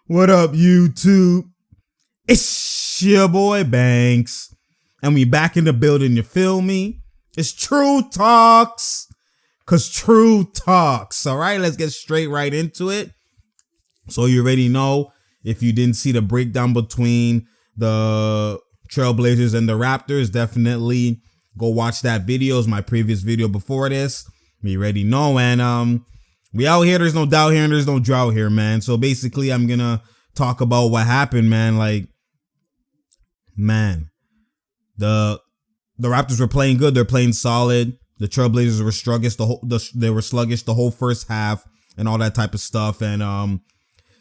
What up, YouTube? It's your boy Banks, and we back in the building, you feel me? It's True Talks, cause True Talks, all right? Let's get straight right into it. So you already know, if you didn't see the breakdown between the Trailblazers and the Raptors, definitely go watch that video. It's my previous video before this. You already know, and we out here, there's no doubt here, and there's no drought here, man. So basically, I'm gonna talk about what happened, man. Like, man, the Raptors were playing good. They're playing solid. The Trailblazers were sluggish. They were sluggish the whole first half and all that type of stuff. And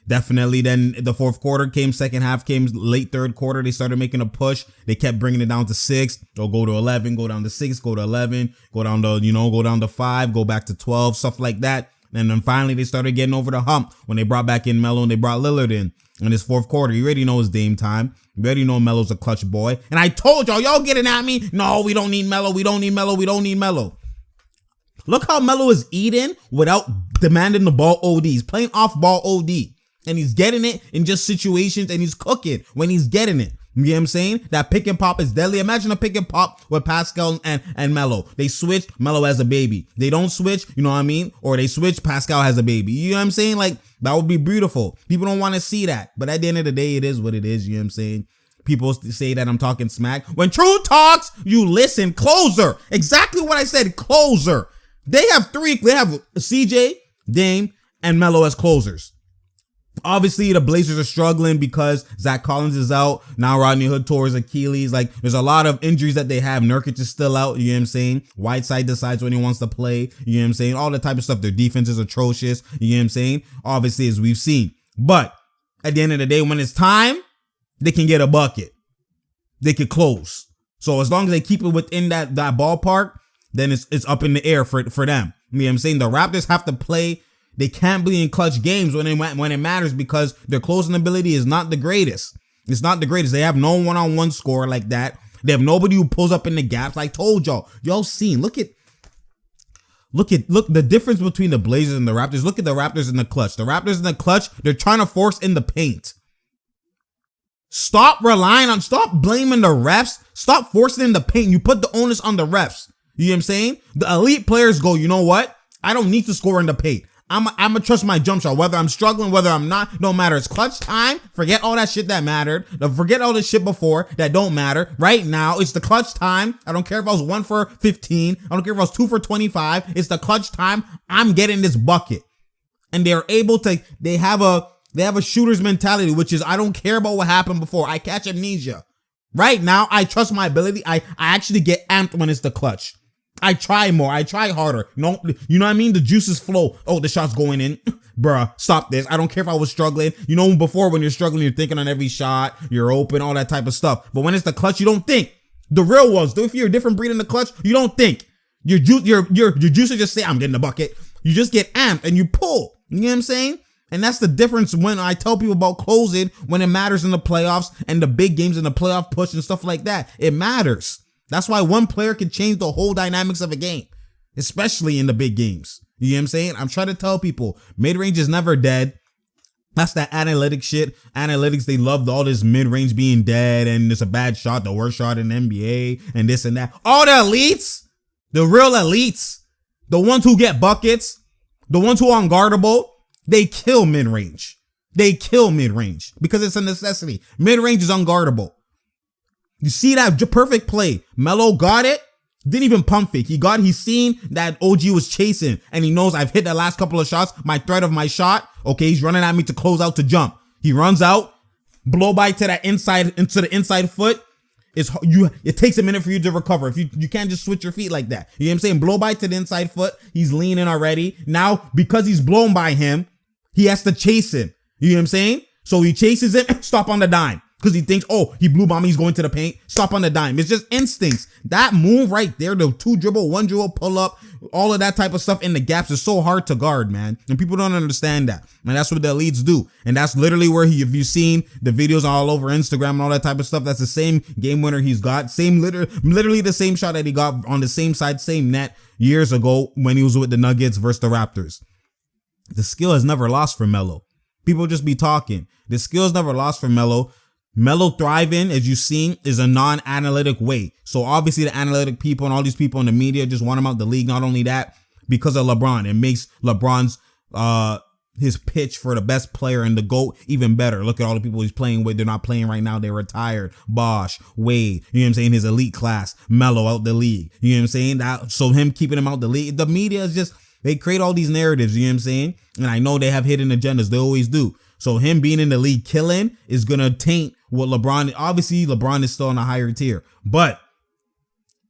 definitely then the fourth quarter came, second half came, late third quarter, they started making a push. They kept bringing it down to 6. They'll go to 11, go down to 6, go to 11, go down to, go down to 5, go back to 12, stuff like that. And then finally they started getting over the hump when they brought back in Melo and they brought Lillard in this fourth quarter. You already know it's Dame time. You already know Melo's a clutch boy. And I told y'all getting at me. No, we don't need Melo. We don't need Melo. We don't need Melo. Look how Melo is eating without demanding the ball OD. He's playing off ball OD. And he's getting it in just situations, and he's cooking when he's getting it. You know what I'm saying? That pick and pop is deadly. Imagine a pick and pop with Pascal and Melo. They switch, Melo has a baby. They don't switch, you know what I mean? Or they switch, Pascal has a baby. You know what I'm saying? Like, that would be beautiful. People don't want to see that. But at the end of the day, it is what it is. You know what I'm saying? People say that I'm talking smack. When True Talks, you listen. Closer. Exactly what I said. Closer. They have CJ, Dame, and Melo as closers. Obviously, the Blazers are struggling because Zach Collins is out. Now Rodney Hood tore his Achilles. Like, there's a lot of injuries that they have. Nurkic is still out. You know what I'm saying? Whiteside decides when he wants to play. You know what I'm saying? All that type of stuff. Their defense is atrocious. You know what I'm saying? Obviously, as we've seen. But at the end of the day, when it's time, they can get a bucket. They can close. So as long as they keep it within that ballpark, then it's up in the air for them. You know what I'm saying? The Raptors have to play. They can't be in clutch games when it matters because their closing ability is not the greatest. It's not the greatest. They have no one-on-one scorer like that. They have nobody who pulls up in the gaps. I told y'all. Y'all seen. Look the difference between the Blazers and the Raptors. Look at the Raptors in the clutch. The Raptors in the clutch, they're trying to force in the paint. Stop blaming the refs. Stop forcing in the paint. You put the onus on the refs. You know what I'm saying? The elite players go, you know what? I don't need to score in the paint. I'm gonna trust my jump shot. Whether I'm struggling, whether I'm not, don't matter. It's clutch time. Forget all that shit that mattered. Forget all the shit before that don't matter. Right now, it's the clutch time. I don't care if I was 1 for 15. I don't care if I was 2 for 25. It's the clutch time. I'm getting this bucket. And they're able to, they have a shooter's mentality, which is, I don't care about what happened before. I catch amnesia. Right now, I trust my ability. I actually get amped when it's the clutch. I try more. I try harder. You know what I mean? The juices flow. Oh, the shot's going in. Bruh, stop this. I don't care if I was struggling. You know, before when you're struggling, you're thinking on every shot. You're open, all that type of stuff. But when it's the clutch, you don't think. The real ones, if you're a different breed in the clutch, you don't think. Your juices just say, I'm getting the bucket. You just get amped and you pull. You know what I'm saying? And that's the difference when I tell people about closing when it matters in the playoffs and the big games and the playoff push and stuff like that. It matters. That's why one player can change the whole dynamics of a game, especially in the big games. You know what I'm saying? I'm trying to tell people mid-range is never dead. That's that analytic shit. Analytics, they love all this mid-range being dead and it's a bad shot, the worst shot in the NBA and this and that. All the elites, the real elites, the ones who get buckets, the ones who are unguardable, they kill mid-range. They kill mid-range because it's a necessity. Mid-range is unguardable. You see that perfect play. Melo got it. Didn't even pump fake. He's seen that OG was chasing and he knows I've hit the last couple of shots. My threat of my shot. Okay. He's running at me to close out to jump. He runs out, blow by to that inside, into the inside foot. It takes a minute for you to recover. If you can't just switch your feet like that. You know what I'm saying? Blow by to the inside foot. He's leaning already. Now, because he's blown by him, he has to chase him. You know what I'm saying? So he chases him, stop on the dime. Because he thinks, oh, he blew by me, he's going to the paint, stop on the dime. It's just instincts. That move right there, the 2 dribble, 1 dribble, pull up, all of that type of stuff in the gaps is so hard to guard, man. And people don't understand that. And that's what the elites do. And that's literally where if you've seen the videos all over Instagram and all that type of stuff, that's the same game winner he's got. Literally the same shot that he got on the same side, same net years ago when he was with the Nuggets versus the Raptors. The skill has never lost for Melo. People just be talking. The skills never lost for Melo. Melo thriving, as you've seen, is a non-analytic way. So obviously the analytic people and all these people in the media just want him out the league. Not only that, because of LeBron, it makes LeBron's his pitch for the best player and the GOAT even better. Look at all the people he's playing with. They're not playing right now. They're retired. Bosh, Wade, you know what I'm saying? His elite class, Melo out the league. You know what I'm saying? So him keeping him out the league. The media is just, they create all these narratives, you know what I'm saying? And I know they have hidden agendas. They always do. So him being in the league killing is going to taint what LeBron, obviously LeBron is still on a higher tier, but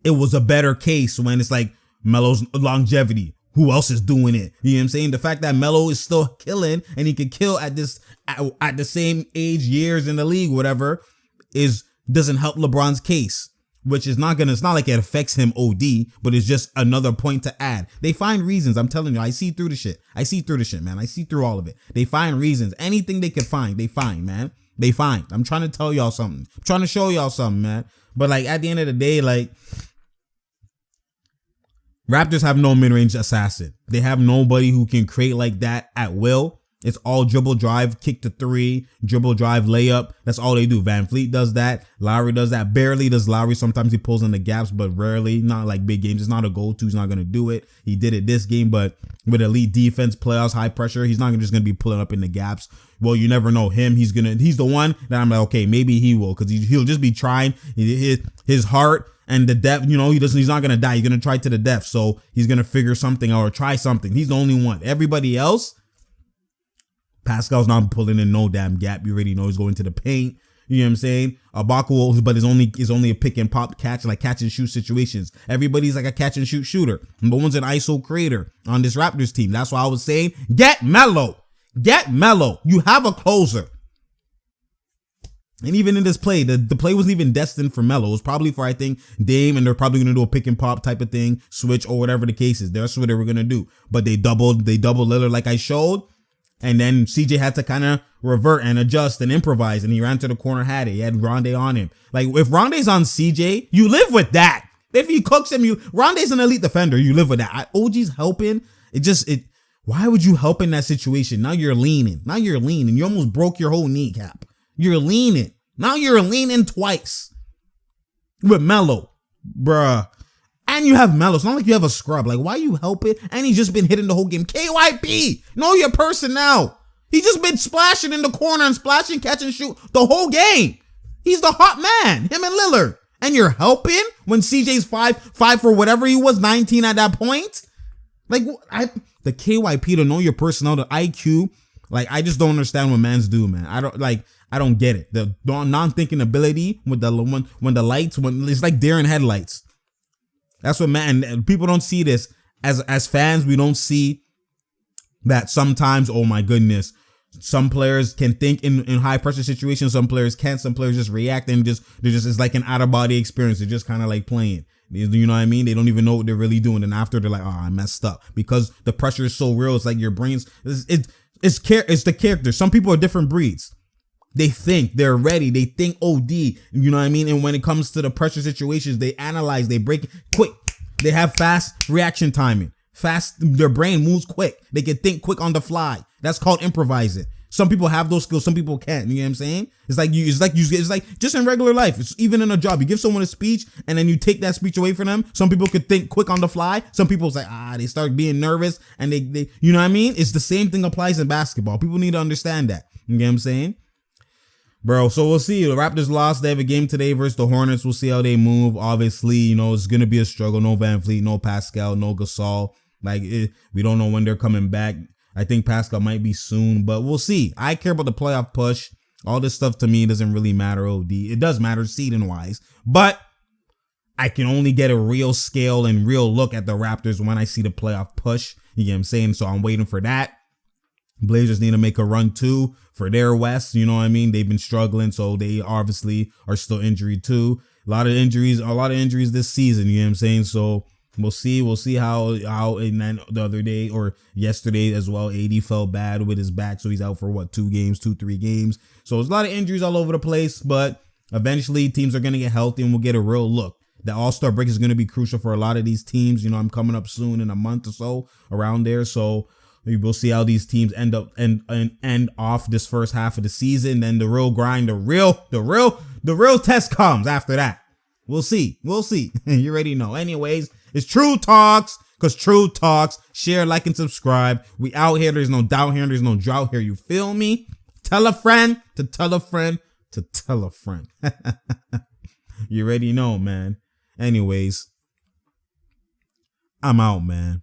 it was a better case when it's like Melo's longevity. Who else is doing it? You know what I'm saying? The fact that Melo is still killing and he can kill at the same age, years in the league, whatever, doesn't help LeBron's case, which is it's not like it affects him OD, but it's just another point to add. They find reasons. I'm telling you, I see through the shit. I see through the shit, man. I see through all of it. They find reasons. Anything they can find, they find, man. They find. I'm trying to tell y'all something. I'm trying to show y'all something, man. But like at the end of the day, like, Raptors have no mid-range assassin. They have nobody who can create like that at will. It's all dribble drive, kick to three, dribble drive, layup. That's all they do. Van Fleet does that. Lowry does that. Barely does Lowry. Sometimes he pulls in the gaps, but rarely. Not like big games. It's not a go-to. He's not going to do it. He did it this game, but with elite defense, playoffs, high pressure, he's not just going to be pulling up in the gaps. Well, you never know him. He's the one that I'm like, okay, maybe he will, because he'll just be trying. His heart and the depth, you know, he's not going to die. He's going to try to the depth. So he's going to figure something out or try something. He's the only one. Everybody else, Pascal's not pulling in no damn gap. You already know he's going to the paint. You know what I'm saying? Ibaka, but is only a pick and pop catch, like catch and shoot situations. Everybody's like a catch and shoot shooter. No one's an ISO creator on this Raptors team. That's why I was saying, get Melo. Get Melo. You have a closer. And even in this play, the play wasn't even destined for Melo. It was probably for, I think, Dame, and they're probably going to do a pick and pop type of thing, switch or whatever the case is. That's what they were going to do. But they doubled Lillard like I showed. And then CJ had to kind of revert and adjust and improvise. And he ran to the corner, had it. He had Rondé on him. Like, if Rondé's on CJ, you live with that. If he cooks him, Rondé's an elite defender. You live with that. OG's helping. Why would you help in that situation? Now you're leaning. You almost broke your whole kneecap. You're leaning. Now you're leaning twice with Melo, bruh. And you have Melo. It's not like you have a scrub. Like, why you help it? And he's just been hitting the whole game. KYP, know your personnel. He's just been splashing in the corner and splashing, catch and shoot the whole game. He's the hot man, him and Lillard. And you're helping when CJ's five for whatever he was, 19 at that point. Like, the KYP, to know your personnel, the IQ. Like, I just don't understand what mans do, man. I don't get it. The non-thinking ability with when the lights, when it's like deer in headlights. That's what, man, and people don't see this. As fans, we don't see that sometimes, oh my goodness, some players can think in high pressure situations, some players can't, some players just react and it's like an out of body experience. They're just kind of like playing. You know what I mean? They don't even know what they're really doing. And after they're like, oh, I messed up, because the pressure is so real. It's like your brains, it's the character. Some people are different breeds. They think, they're ready. They think OD, you know what I mean? And when it comes to the pressure situations, they analyze, they break it quick. They have fast reaction timing. Their brain moves quick. They can think quick on the fly. That's called improvising. Some people have those skills, some people can't. You know what I'm saying? It's like just in regular life. It's even in a job. You give someone a speech and then you take that speech away from them. Some people could think quick on the fly. Some people it's like, they start being nervous and they you know what I mean? It's the same thing applies in basketball. People need to understand that. You know what I'm saying? Bro, so we'll see. The Raptors lost. They have a game today versus the Hornets. We'll see how they move. Obviously, you know, it's going to be a struggle. No Van Fleet, no Pascal, no Gasol. We don't know when they're coming back. I think Pascal might be soon, but we'll see. I care about the playoff push. All this stuff to me doesn't really matter, OD. It does matter seeding-wise, but I can only get a real scale and real look at the Raptors when I see the playoff push. You get what I'm saying? So I'm waiting for that. Blazers need to make a run too for their West. You know what I mean? They've been struggling, so they obviously are still injured too. A lot of injuries this season. You know what I'm saying? So we'll see how. And then the other day or yesterday as well, AD felt bad with his back, so he's out for 3 games. So there's a lot of injuries all over the place, but eventually teams are gonna get healthy and we'll get a real look. The All-Star break is gonna be crucial for a lot of these teams. You know, I'm coming up soon in a month or so around there, so. We will see how these teams end off this first half of the season. Then the real grind, the real test comes after that. We'll see. You already know. Anyways, it's True Talks, because True Talks. Share, like, and subscribe. We out here. There's no doubt here. There's no drought here. You feel me? Tell a friend to tell a friend to tell a friend. You already know, man. Anyways, I'm out, man.